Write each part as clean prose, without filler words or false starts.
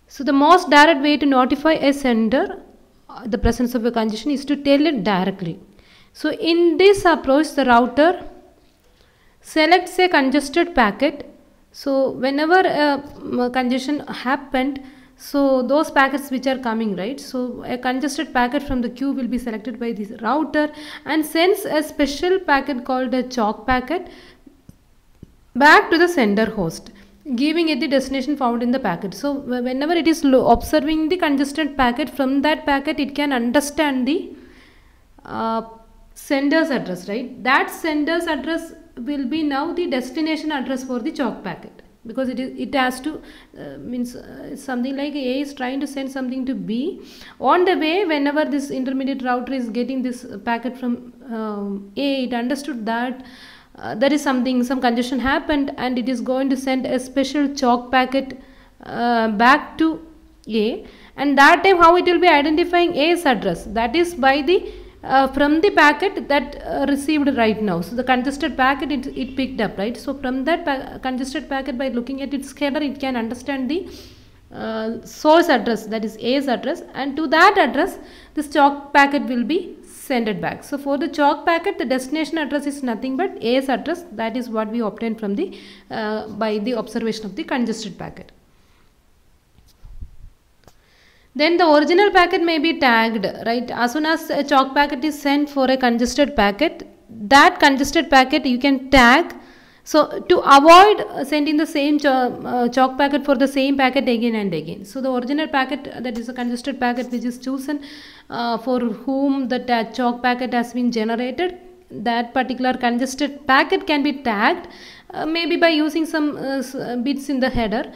So the most direct way to notify a sender the presence of a congestion is to tell it directly. So in this approach, the router selects a congested packet. So whenever a congestion happened, so those packets which are coming, right, so a congested packet from the queue will be selected by this router and sends a special packet called a choke packet back to the sender host, giving it the destination found in the packet. So whenever it is observing the congested packet, from that packet it can understand the sender's address, right? That sender's address will be now the destination address for the choke packet, because it has to means something like A is trying to send something to B. On the way, whenever this intermediate router is getting this packet from A, it understood that there is some congestion happened, and it is going to send a special choke packet back to A. And that time, how it will be identifying A's address? That is by the from the packet that received right now. So the congested packet it picked up, right? So from that congested packet, by looking at its header, it can understand the source address, that is A's address, and to that address this choke packet will be send it back. So for the choke packet, the destination address is nothing but A's address. That is what we obtained from the by the observation of the congested packet. Then the original packet may be tagged, right? As soon as a choke packet is sent for a congested packet, that congested packet you can tag. So to avoid sending the same choke packet for the same packet again and again. So the original packet, that is a congested packet which is chosen for whom the choke packet has been generated, that particular congested packet can be tagged maybe by using some bits in the header.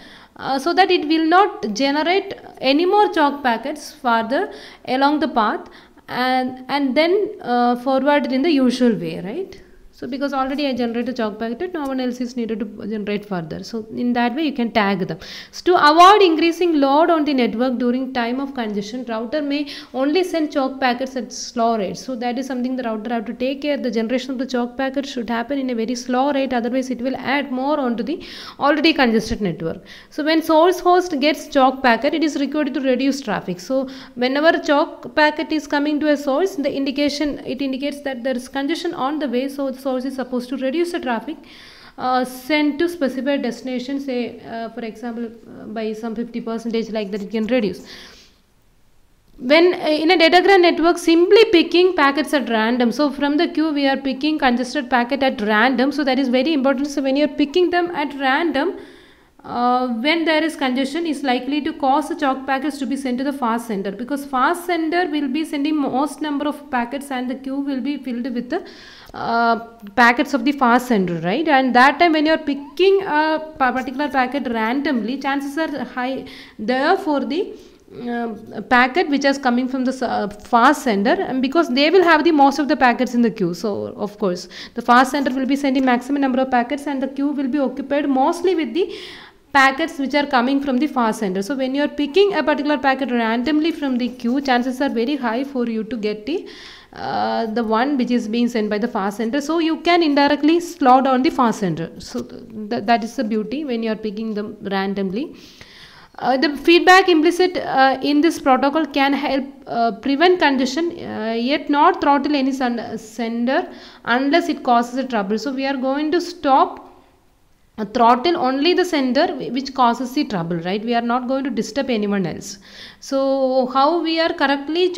So that it will not generate any more choke packets further along the path and then forward in the usual way, right? So because already I generated choke packet, no one else is needed to generate further. So in that way you can tag them. So to avoid increasing load on the network during time of congestion, router may only send choke packets at slow rate. So that is something the router have to take care. The generation of the choke packet should happen in a very slow rate, otherwise it will add more onto the already congested network. So when source host gets choke packet, it is required to reduce traffic. So whenever choke packet is coming to a source, the indication, it indicates that there is congestion on the way. So the source is supposed to reduce the traffic sent to specified destination, say for example by some 50%, like that it can reduce. When in a datagram network, simply picking packets at random, so from the queue we are picking congested packet at random, so that is very important. So when you are picking them at random, when there is congestion, is likely to cause the choke packets to be sent to the fast sender, because fast sender will be sending most number of packets and the queue will be filled with the packets of the fast sender, right? And that time when you are picking a particular packet randomly, chances are high there for the packet which is coming from the fast sender, and because they will have the most of the packets in the queue. So of course the fast sender will be sending maximum number of packets and the queue will be occupied mostly with the packets which are coming from the fast sender. So when you are picking a particular packet randomly from the queue, chances are very high for you to get the one which is being sent by the fast sender. So you can indirectly slow down the fast sender. So that is the beauty when you are picking them randomly. The feedback implicit in this protocol can help prevent congestion, yet not throttle any sender unless it causes a trouble. So we are going to stop throttle only the sender which causes the trouble, right? We are not going to disturb anyone else. So how we are correctly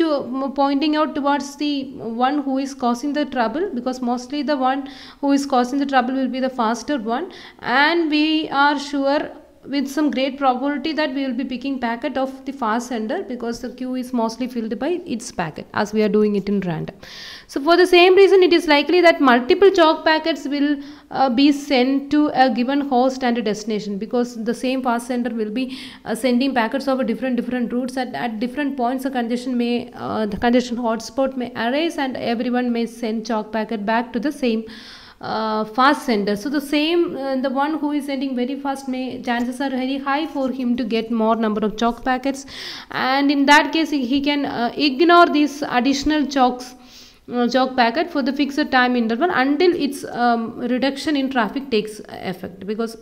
pointing out towards the one who is causing the trouble, because mostly the one who is causing the trouble will be the faster one, and we are sure with some great probability that we will be picking packet of the fast sender, because the queue is mostly filled by its packet as we are doing it in random. So for the same reason, it is likely that multiple choke packets will be sent to a given host and a destination, because the same fast sender will be sending packets over different routes. At different points the congestion hotspot may arise, and everyone may send choke packet back to the same fast sender. So the same the one who is sending very fast, chances are very high for him to get more number of choke packets, and in that case he can ignore these additional chokes chalk packet for the fixed time interval until its reduction in traffic takes effect, because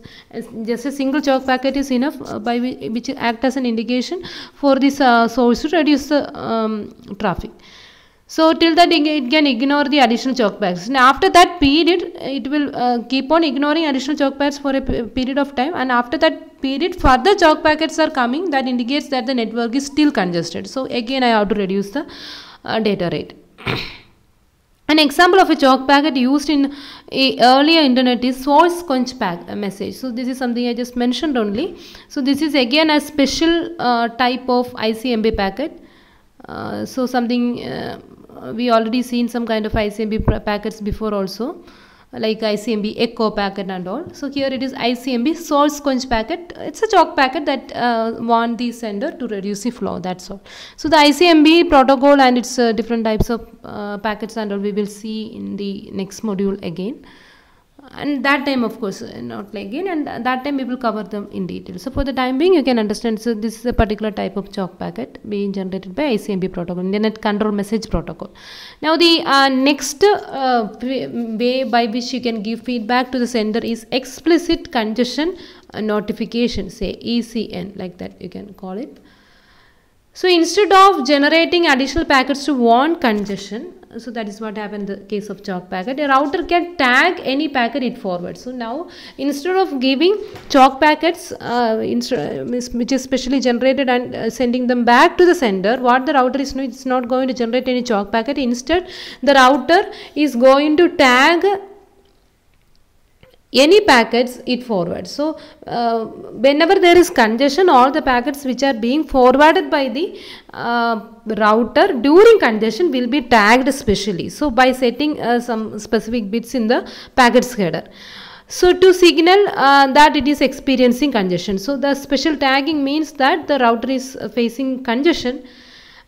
just a single chalk packet is enough by which act as an indication for this source to reduce the traffic. So till that it can ignore the additional chalk pads. Now after that period, it will keep on ignoring additional chalk pads for a period of time, and after that period further chalk packets are coming, that indicates that the network is still congested. So again I have to reduce the data rate. An example of a chalk packet used in a earlier internet is source quench message. So this is something I just mentioned only. So this is again a special type of ICMP packet. So something we already seen some kind of ICMP packets before also, like ICMP echo packet and all. So here it is ICMP source quench packet. It's a chalk packet that want the sender to reduce the flow, that's all. So the ICMP protocol and its different types of packets and all we will see in the next module again. And that time of course not like again, and that time we will cover them in detail. So for the time being you can understand, so this is a particular type of chalk packet being generated by ICMP protocol, Internet Control Message Protocol. Now the next way by which you can give feedback to the sender is explicit congestion notification, say ECN, like that you can call it. So instead of generating additional packets to warn congestion, so that is what happened in the case of chalk packet, a router can tag any packet it forwards. So now instead of giving chalk packets which is specially generated and sending them back to the sender, what the router is doing, it's not going to generate any chalk packet. Instead the router is going to tag any packets it forwards. So whenever there is congestion, all the packets which are being forwarded by the router during congestion will be tagged specially, so by setting some specific bits in the packets header, so to signal that it is experiencing congestion. So the special tagging means that the router is facing congestion.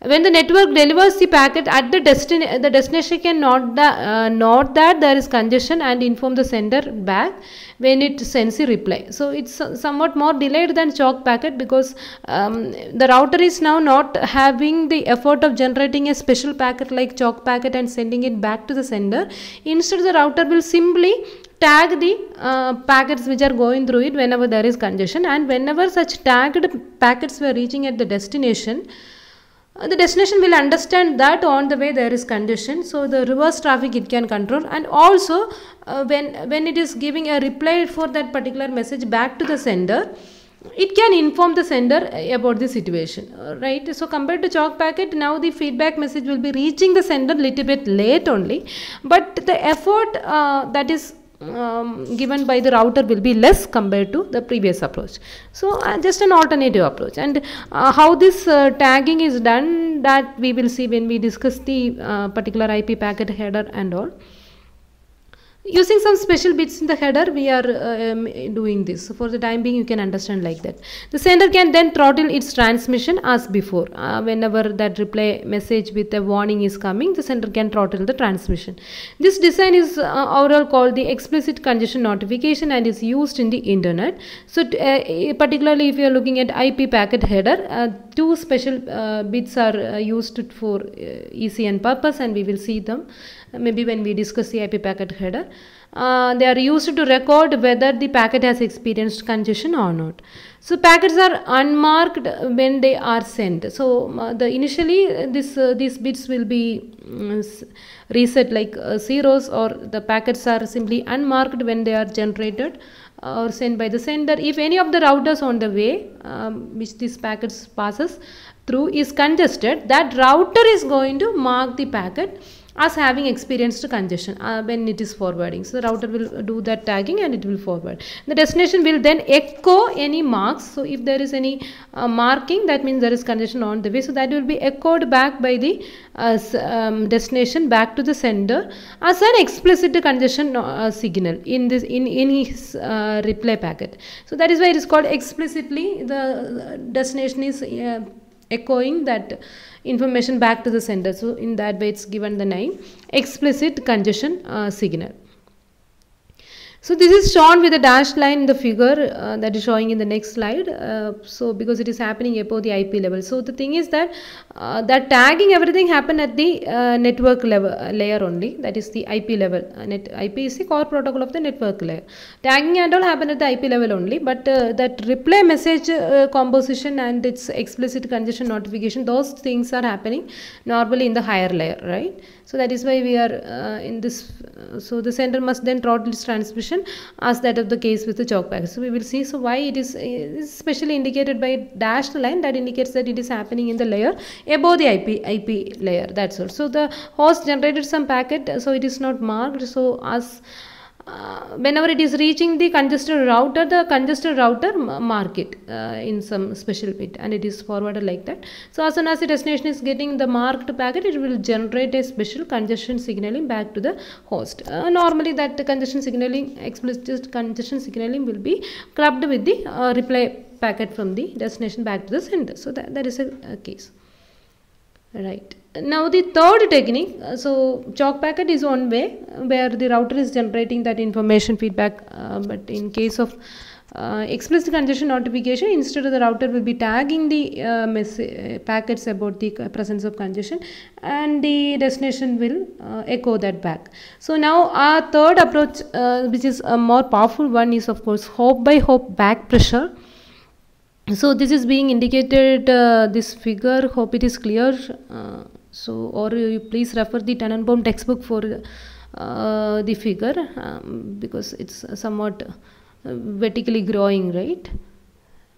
When the network delivers the packet at the destination can note that there is congestion and inform the sender back when it sends a reply. So it's somewhat more delayed than chalk packet, because the router is now not having the effort of generating a special packet like chalk packet and sending it back to the sender. Instead the router will simply tag the packets which are going through it whenever there is congestion, and whenever such tagged packets were reaching at the destination will understand that on the way there is congestion, so the reverse traffic it can control. And also when it is giving a reply for that particular message back to the sender, it can inform the sender about the situation, right? So compared to chalk packet, now the feedback message will be reaching the sender little bit late only, but the effort that is given by the router will be less compared to the previous approach. So just an alternative approach. And how this tagging is done, that we will see when we discuss the particular IP packet header and all. Using some special bits in the header we are doing this. So for the time being you can understand like that. The sender can then throttle its transmission as before. Whenever that reply message with a warning is coming, the sender can throttle the transmission. This design is overall called the explicit congestion notification and is used in the internet. So particularly if you are looking at IP packet header, two special bits are used for ECN purpose, and we will see them maybe when we discuss the IP packet header. They are used to record whether the packet has experienced congestion or not. So packets are unmarked when they are sent. So initially these bits will be reset like zeros, or the packets are simply unmarked when they are generated or sent by the sender. If any of the routers on the way which these packets passes through is congested, that router is going to mark the packet as having experienced congestion when it is forwarding. So the router will do that tagging and it will forward. The destination will then echo any marks. So if there is any marking, that means there is congestion on the way. So that will be echoed back by the destination back to the sender as an explicit congestion signal in his reply packet. So that is why it is called explicitly. The destination is echoing that information back to the sender. So in that way it's given the name explicit congestion signal. So this is shown with a dashed line in the figure that is showing in the next slide. So because it is happening above the IP level. So the thing is that that tagging everything happen at the network level layer only. That is the IP level. IP is the core protocol of the network layer. Tagging and all happen at the IP level only. But that reply message composition and its explicit congestion notification, those things are happening normally in the higher layer, right? So that is why we are in this. So the sender must then throttle its transmission as that of the case with the choke packet. So we will see. So why it is specially indicated by dashed line, that indicates that it is happening in the layer above the IP layer. That's all. So the host generated some packet, so it is not marked. So as whenever it is reaching the congested router mark it in some special bit, and it is forwarded like that. So as soon as the destination is getting the marked packet, it will generate a special congestion signaling back to the host. Normally that congestion signaling, explicit congestion signaling, will be clubbed with the reply packet from the destination back to the sender. So that is a case. Right. Now the third technique, so choke packet is one way where the router is generating that information feedback, but in case of explicit congestion notification, instead of the router will be tagging the packets about the presence of congestion, and the destination will echo that back. So now our third approach, which is a more powerful one, is of course hop by hop back pressure. So this is being indicated, this figure, hope it is clear. So or you please refer the Tannenbaum textbook for the figure, because it's somewhat vertically growing, right?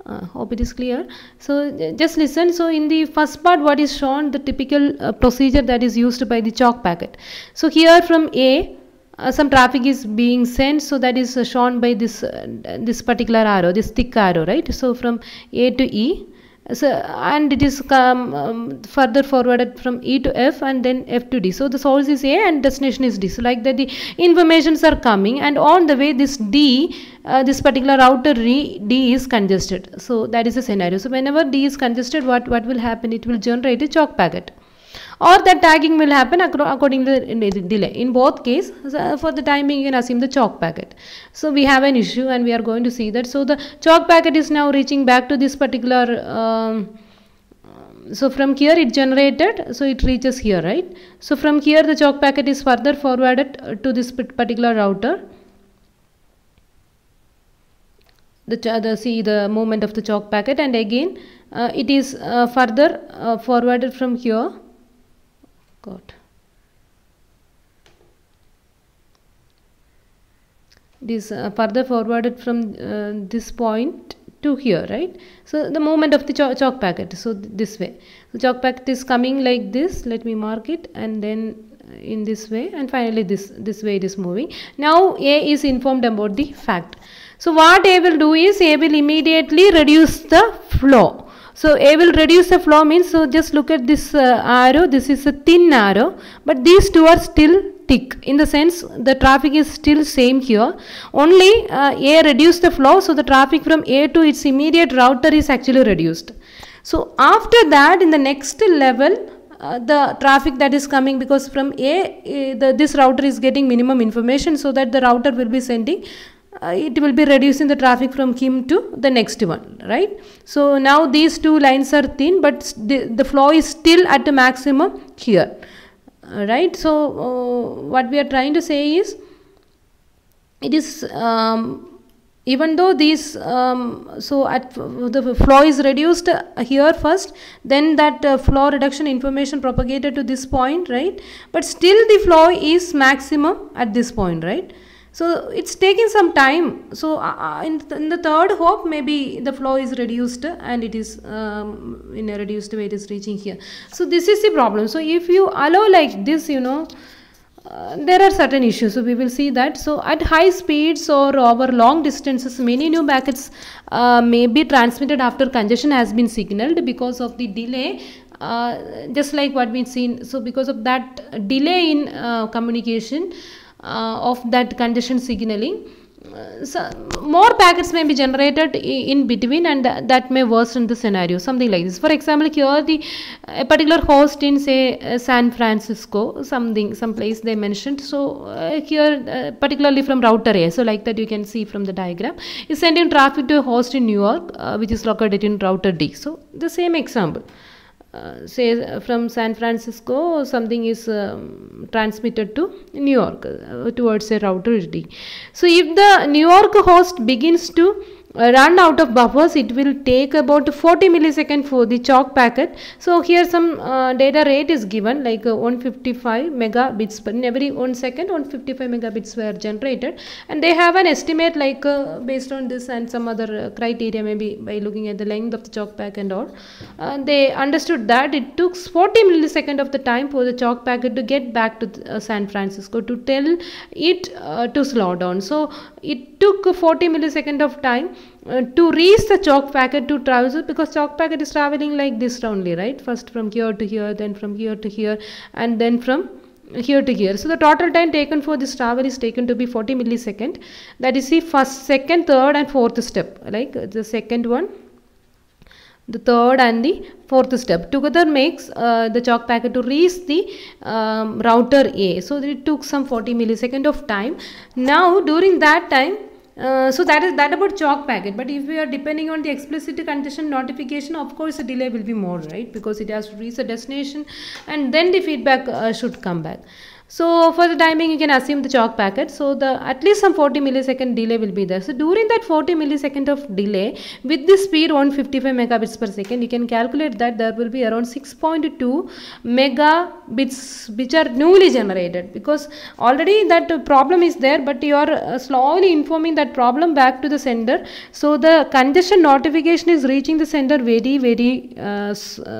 Hope it is clear. So just listen. So in the first part, what is shown, the typical procedure that is used by the choke packet. So here from A, some traffic is being sent, so that is shown by this this particular arrow, this thick arrow, right? So from A to E, so and it is further forwarded from E to F and then F to D. So the source is A and destination is D. So like that the informations are coming, and on the way this D, this particular router D is congested. So that is a scenario. So whenever D is congested, what will happen? It will generate a choke packet, or that tagging will happen according to the delay. In both cases, for the time being, you can assume the choke packet. So we have an issue, and we are going to see that. So the choke packet is now reaching back to this particular, so from here it generated, so it reaches here, right? So from here the choke packet is further forwarded to this particular router. See the movement of the choke packet, and again it is further forwarded from here. It is further forwarded from this point to here, right? So the movement of the choke packet, so this way, the choke packet is coming like this. Let me mark it, and then in this way, and finally this way it is moving. Now A is informed about the fact. So what A will do is, A will immediately reduce the flow. So A will reduce the flow means, so just look at this arrow, this is a thin arrow, but these two are still thick, in the sense the traffic is still same here. Only A reduced the flow, so the traffic from A to its immediate router is actually reduced. So after that, in the next level, the traffic that is coming, because from A, this router is getting minimum information, so that the router will be sending, it will be reducing the traffic from him to the next one, right? So now these two lines are thin, but the flow is still at the maximum here, right? So what we are trying to say is, it is even though these so at the flow is reduced here first, then that flow reduction information propagated to this point, right? But still the flow is maximum at this point, right? So it's taking some time. So in the third hop, maybe the flow is reduced, and it is in a reduced way it is reaching here. So this is the problem. So if you allow like this, you know, there are certain issues. So we will see that. So at high speeds or over long distances, many new packets may be transmitted after congestion has been signaled because of the delay. Just like what we've seen. So because of that delay in communication, of that congestion signaling, so more packets may be generated in between, and that may worsen the scenario, something like this. For example, here the a particular host in say San Francisco, some place they mentioned. So here particularly from router A, so like that you can see from the diagram, is sending traffic to a host in New York, which is located in router D. So the same example, say from San Francisco something is transmitted to New York towards a router D. So if the New York host begins to run out of buffers, it will take about 40 milliseconds for the chalk packet. So here some data rate is given, like 155 megabits per, in every 1 second 155 megabits were generated, and they have an estimate like based on this and some other criteria, maybe by looking at the length of the chalk packet and all, they understood that it took 40 milliseconds of the time for the chalk packet to get back to San Francisco to tell it to slow down. So it took 40 milliseconds of time to reach the chalk packet to travel, because chalk packet is traveling like this only, right? First from here to here, then from here to here, and then from here to here. So the total time taken for this travel is taken to be 40 millisecond. That is the first, second, third and fourth step, like the second one, the third and the fourth step together makes the chalk packet to reach the router A. So it took some 40 millisecond of time. Now during that time, so that is that about chalk packet. But if we are depending on the explicit congestion notification, of course the delay will be more, right? Because it has to reach the destination and then the feedback should come back. So for the timing, you can assume the chalk packet. So the at least some 40 millisecond delay will be there. So during that 40 millisecond of delay, with the speed 155 megabits per second, you can calculate that there will be around 6.2 megabits which are newly generated, because already that problem is there, but you are slowly informing that problem back to the sender. So the congestion notification is reaching the sender very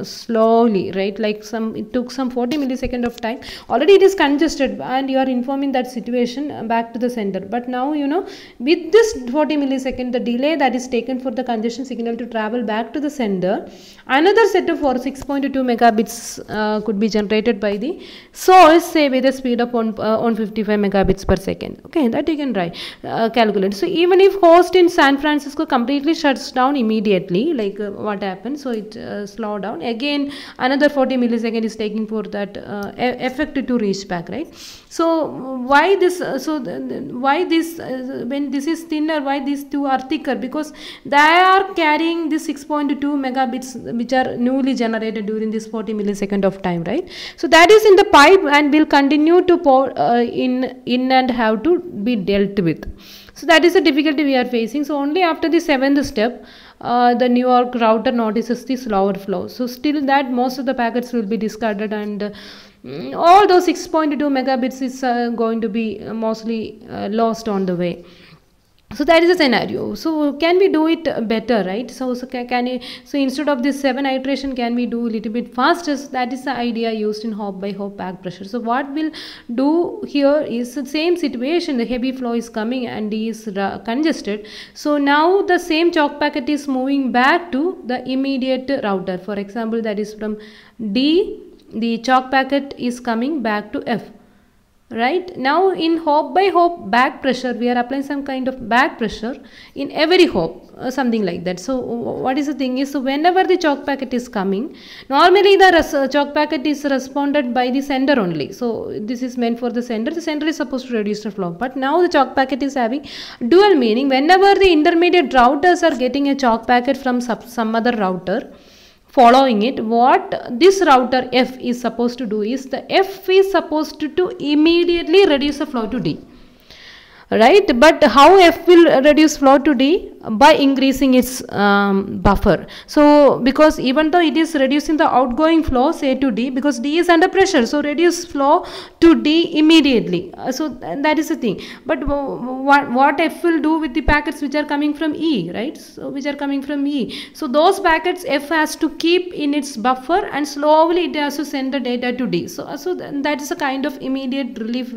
slowly, right? Like it took some 40 millisecond of time. Already it is congested and you are informing that situation back to the sender. But now, you know, with this 40 millisecond, the delay that is taken for the congestion signal to travel back to the sender, another set of 6.2 megabits could be generated by the source, say with a speed of 155 megabits per second. Okay, that you can calculate. So even if host in San Francisco completely shuts down immediately, like what happened, so it slowed down, again another 40 millisecond is taking for that effect to reach back, right? So why this when this is thinner, why these two are thicker? Because they are carrying this 6.2 megabits which are newly generated during this 40 millisecond of time, right? So that is in the pipe and will continue to pour in and have to be dealt with. So that is the difficulty we are facing. So only after the 7th step, the New York router notices the slower flow. So still that most of the packets will be discarded, and all those 6.2 megabits is going to be mostly lost on the way. So that is a scenario. So can we do it better, right? So instead of this 7 iteration, can we do a little bit faster? So that is the idea used in hop by hop back pressure. So what we'll do here is the same situation. The heavy flow is coming and is congested. So now the same chalk packet is moving back to the immediate router. For example, that is from D, the chalk packet is coming back to F. Right now in hop by hop back pressure, we are applying some kind of back pressure in every hop, something like that. So what is the thing is, so whenever the chalk packet is coming, normally the chalk packet is responded by the sender only. So this is meant for the sender is supposed to reduce the flow, but now the chalk packet is having dual meaning. Whenever the intermediate routers are getting a chalk packet from some other router, following it, what this router F is supposed to do is, the F is supposed to immediately reduce the flow to D, right? But how F will reduce flow to D? By increasing its buffer. So because even though it is reducing the outgoing flow, say to D, because D is under pressure, so reduce flow to D immediately. So that is the thing. But what F will do with the packets which are coming from E, right? So which are coming from E. So those packets F has to keep in its buffer, and slowly it has to send the data to D. So that is a kind of immediate relief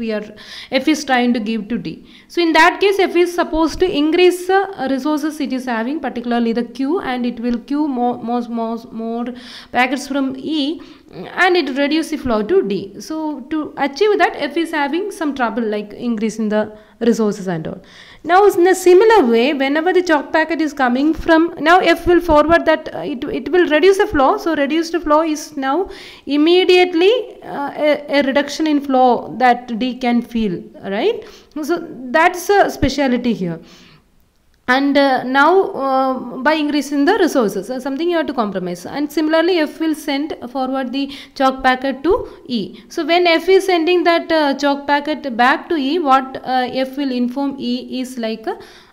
F is trying to give to D. So in that case, F is supposed to increase the resource resources it is having, particularly the Q, and it will queue more packets from E, and it reduce the flow to D. So to achieve that, F is having some trouble, like increasing the resources and all. Now in a similar way, whenever the chalk packet is coming from, now F will forward that it will reduce the flow. So reduced flow is now immediately a reduction in flow that D can feel, right? So that's a speciality here. And now by increasing the resources, something you have to compromise. And similarly, F will send forward the chalk packet to E. So when F is sending that chalk packet back to E, what F will inform E is like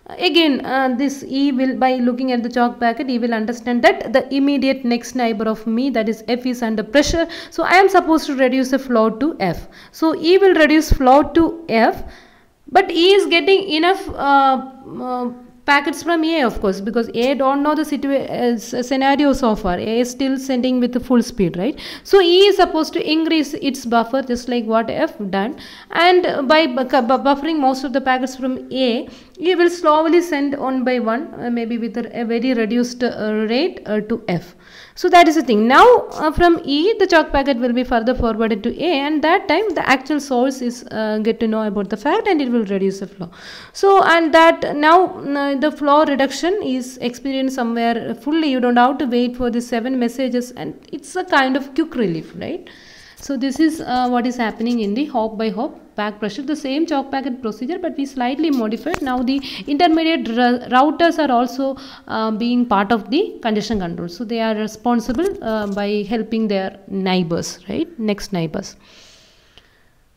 again this E will, by looking at the chalk packet, E will understand that the immediate next neighbor of me, that is F, is under pressure. So I am supposed to reduce the flow to F. So E will reduce flow to F, but E is getting enough packets from A, of course, because A don't know the scenario so far. A is still sending with full speed, right? So E is supposed to increase its buffer, just like what F done, and by buffering most of the packets from A, E will slowly send one by one, maybe with a very reduced rate to F. So that is the thing. Now from E, the chalk packet will be further forwarded to A, and that time the actual source is get to know about the fact, and it will reduce the flow. So, and that now the flow reduction is experienced somewhere fully. You don't have to wait for the 7 messages, and it's a kind of quick relief, right? So this is what is happening in the hop by hop back pressure, the same chalk packet procedure, but we slightly modified. Now the intermediate routers are also being part of the congestion control. So they are responsible by helping their neighbors, right? Next neighbors.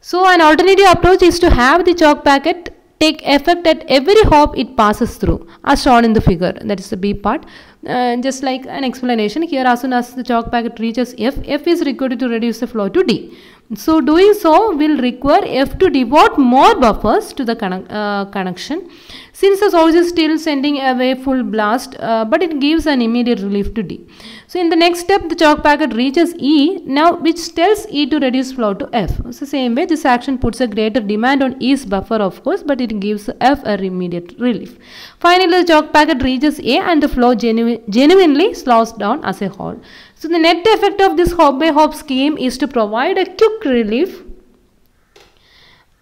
So an alternative approach is to have the chalk packet take effect at every hop it passes through, as shown in the figure. That is the B part. Just like an explanation here, as soon as the chalk packet reaches F, F is required to reduce the flow to D. So doing so will require F to devote more buffers to the connection, since the source is still sending away full blast, but it gives an immediate relief to D. So in the next step, the chalk packet reaches E, now which tells E to reduce flow to F. So same way, this action puts a greater demand on E's buffer, of course, but it gives F a immediate relief. Finally, the chalk packet reaches A, and the flow genuinely slows down as a whole. So the net effect of this hop by hop scheme is to provide a quick relief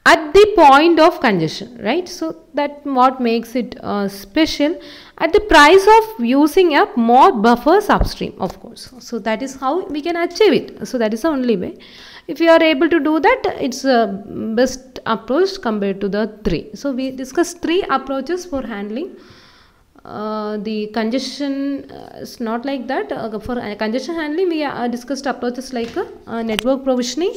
at the point of congestion, right? So that what makes it special, at the price of using up more buffers upstream, of course. So that is how we can achieve it. So that is the only way. If you are able to do that, it's a best approach compared to the 3. So we discussed 3 approaches for handling the congestion. Is not like that. For congestion handling, we discussed approaches like network provisioning,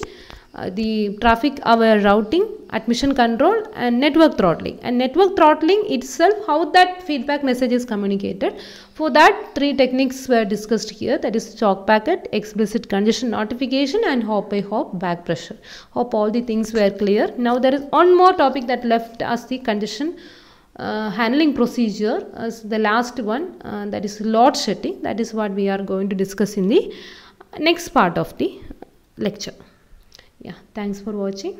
the traffic aware routing, admission control, and network throttling. And network throttling itself, how that feedback message is communicated. For that, 3 techniques were discussed here, that is chalk packet, explicit congestion notification, and hop by hop back pressure. Hope all the things were clear. Now there is one more topic that left as the congestion handling procedure as the last one, that is load shedding. That is what we are going to discuss in the next part of the lecture. Yeah, thanks for watching.